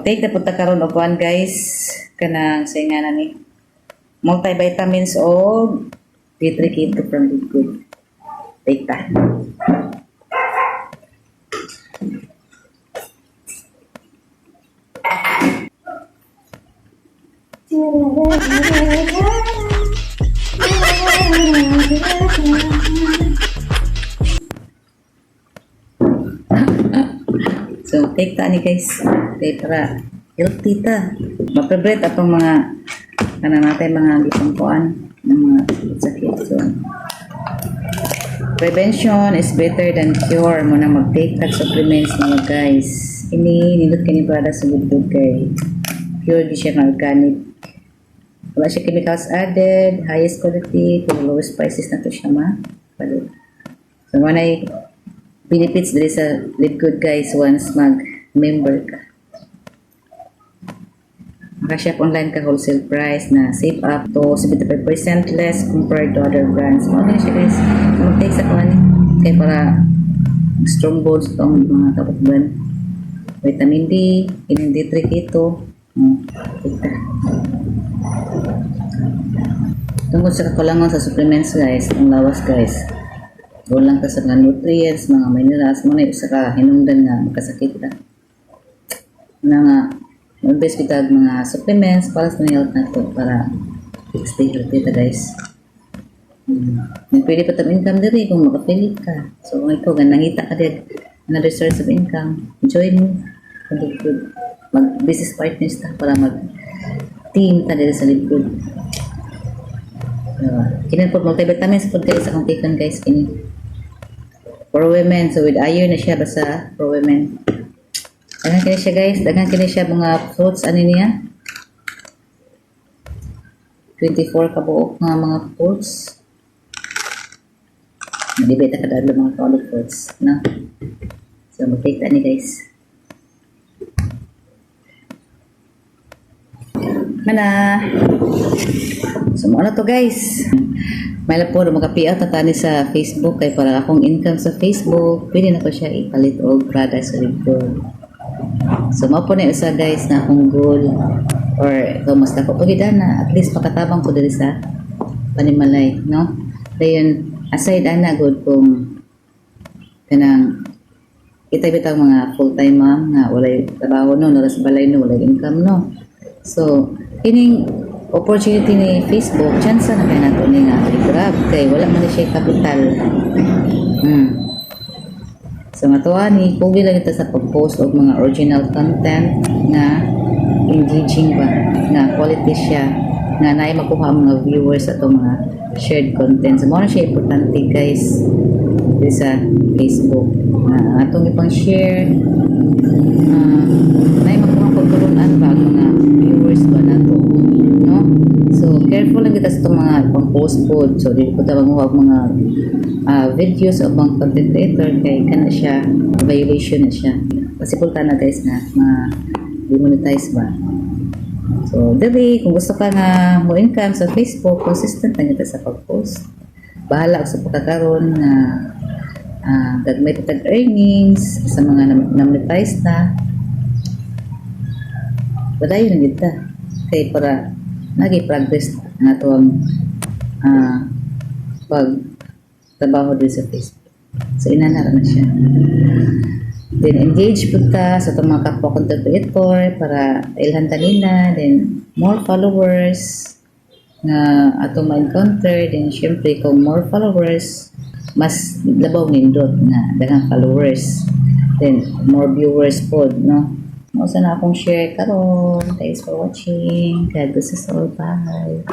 mag-take na punta karon og kuan guys kanang sa nga ni multivitamins o D3 Keto from Live Good. Take ta. So, take ta ni guys. Okay, para healthy ta. Ma-prevent atong mga natin mga gipangkuan ng mga sakit. So, prevention is better than cure. Muna mag-take tag supplements mga guys. Ini nindot kini para sa good kay pure di siya organic. Wala siya chemicals added, highest quality, kung lowest prices na to siya So, manay benefits dali sa Live Good guys once mag-member ka. Makashop online ka wholesale price na save up to 75% less compared to other brands. Mga siya guys. Mag-take sa kuha ni. Kaya para strong bones itong mga kapatban. Vitamin D, D3 Keto. Tungkol sa kakulangan sa supplements guys, ang lawas guys. Walang ka sa mga nutrients, mga minerals, muna yung sa hinungdan nga makasakit ka. Muna nga, mag-base kita mga supplements para sa health na ito, para stay healthy ta guys. Pwede pa itong income diri kung makapilit ka. So kung ikaw, nangita ka din, another source of income, join mo. Mag-business partners ta para mag-team ta diri sa Live Good. Kinin po multivitamins po guys, akong taken guys kini. For women, so with iron na siya basta for women. Dagan kini siya guys, dagan kini siya mga fruits ano niya. 24 kabuok nga mga fruits. Nadibeta ka dahil mga solid fruits, no? So mag-take ta ni guys. Mana. So ano to guys? May po mag-payout na tani sa Facebook kay para akong income sa Facebook, pwede na ko siya ipalit og products sa Live Good. So mao po na isa guys na akong goal or kumusta ko pagida na at least pakatabang ko diri sa panimalay, no? Dayon aside ana good kung kanang kita bitaw mga full-time mom nga walay trabaho no, nara sa balay no, walay income no. So ining opportunity ni Facebook, chance na kaya nato ni nga i-grab kay wala man siya kapital. So matuwa ni pugi lang ito sa pag-post og mga original content na engaging ba, na quality siya, nga naay makuha ang mga viewers ato mga shared content. So mo na siya importante guys dito sa Facebook. Atong ipang share naay makuha pagturunan ba ang mga viewers ba nato. Careful lang kita sa itong mga pang-post po. So, dito po tayo mamuha mga videos o mga content creator kay kana siya, violation na siya. Kasi po na guys na ma-demonetize ba. So, dali, kung gusto ka nga mo income sa Facebook, consistent lang kita sa pag-post. Bahala sa pagkakaroon na gagmay patag earnings sa mga na-monetize na. Badayon lang kita. Kaya para nag-progress na ito ang pag-trabaho din sa Facebook. So, inanara na siya. Then, engage po ta sa itong mga kapwa content creator para ilhan nila. Then, more followers na atong ma-encounter. Then, syempre, kung more followers, mas labaw nindot na dagang followers. Then, more viewers po, no? Mausa na akong share karon. Thanks for watching. God bless us all. Bye.